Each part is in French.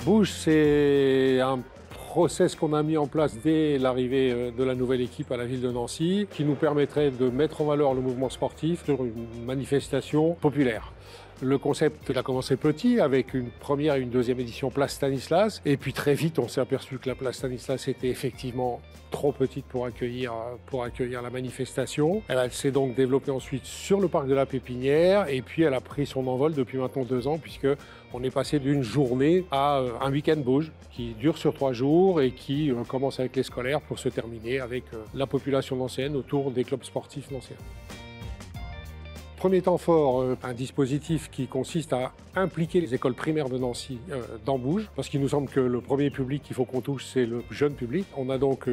Bouge, c'est un process qu'on a mis en place dès l'arrivée de la nouvelle équipe à la ville de Nancy, qui nous permettrait de mettre en valeur le mouvement sportif sur une manifestation populaire. Le concept, il a commencé petit, avec une première et une deuxième édition Place Stanislas. Et puis très vite, on s'est aperçu que la Place Stanislas était effectivement trop petite pour accueillir la manifestation. Elle s'est donc développée ensuite sur le parc de la Pépinière. Et puis elle a pris son envol depuis maintenant 2 ans, puisqu'on est passé d'une journée à un week-end Bouge, qui dure sur 3 jours et qui commence avec les scolaires pour se terminer avec la population nancéenne autour des clubs sportifs nancéens. Premier temps fort, un dispositif qui consiste à impliquer les écoles primaires de Nancy dans Bouge, parce qu'il nous semble que le premier public qu'il faut qu'on touche, c'est le jeune public. On a donc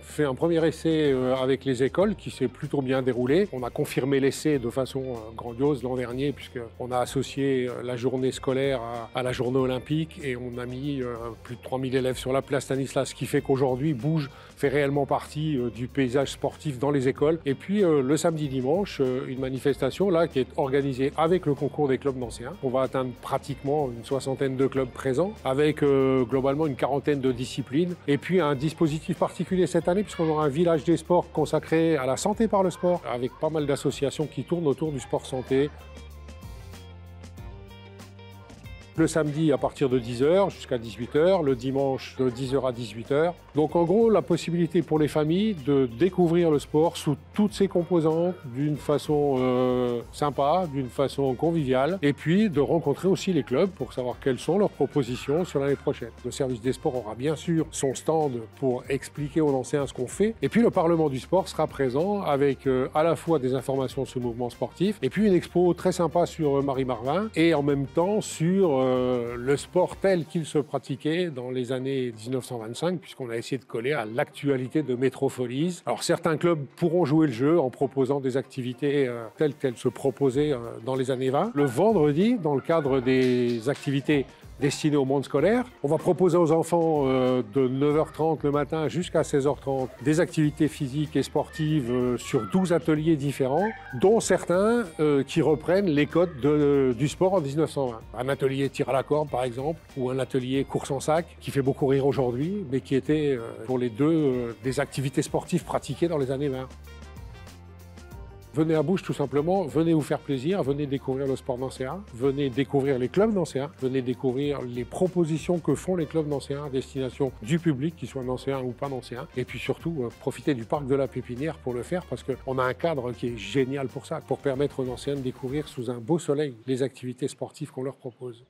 fait un premier essai avec les écoles qui s'est plutôt bien déroulé. On a confirmé l'essai de façon grandiose l'an dernier, puisqu'on a associé la journée scolaire à la journée olympique et on a mis plus de 3000 élèves sur la place Stanislas, ce qui fait qu'aujourd'hui, Bouge fait réellement partie du paysage sportif dans les écoles. Et puis le samedi-dimanche, une manifestation là qui est organisée avec le concours des clubs nancéens. On va atteindre pratiquement une 60aine de clubs présents, avec globalement une 40aine de disciplines. Et puis un dispositif particulier cette année, puisqu'on aura un village des sports consacré à la santé par le sport, avec pas mal d'associations qui tournent autour du sport santé. Le samedi à partir de 10h jusqu'à 18h, le dimanche de 10h à 18h. Donc en gros, la possibilité pour les familles de découvrir le sport sous toutes ses composantes, d'une façon sympa, d'une façon conviviale, et puis de rencontrer aussi les clubs pour savoir quelles sont leurs propositions sur l'année prochaine. Le service des sports aura bien sûr son stand pour expliquer aux anciens ce qu'on fait, et puis le Parlement du sport sera présent avec à la fois des informations sur le mouvement sportif, et puis une expo très sympa sur Marie Marvin, et en même temps sur le sport tel qu'il se pratiquait dans les années 1925, puisqu'on a essayé de coller à l'actualité de Métropolise. Alors certains clubs pourront jouer le jeu en proposant des activités telles qu'elles se proposaient dans les années 20. Le vendredi, dans le cadre des activités destinées au monde scolaire, on va proposer aux enfants de 9h30 le matin jusqu'à 16h30 des activités physiques et sportives sur 12 ateliers différents, dont certains qui reprennent les codes du sport en 1920. Un atelier tir à la corde par exemple, ou un atelier course en sac, qui fait beaucoup rire aujourd'hui, mais qui était pour les deux des activités sportives pratiquées dans les années 20. Venez à Bouge tout simplement, venez vous faire plaisir, venez découvrir le sport nancéen, venez découvrir les clubs nancéens, venez découvrir les propositions que font les clubs nancéens à destination du public, qu'il soit nancéen ou pas nancéen. Et puis surtout, profitez du parc de la Pépinière pour le faire, parce qu'on a un cadre qui est génial pour ça, pour permettre aux nancéens de découvrir sous un beau soleil les activités sportives qu'on leur propose.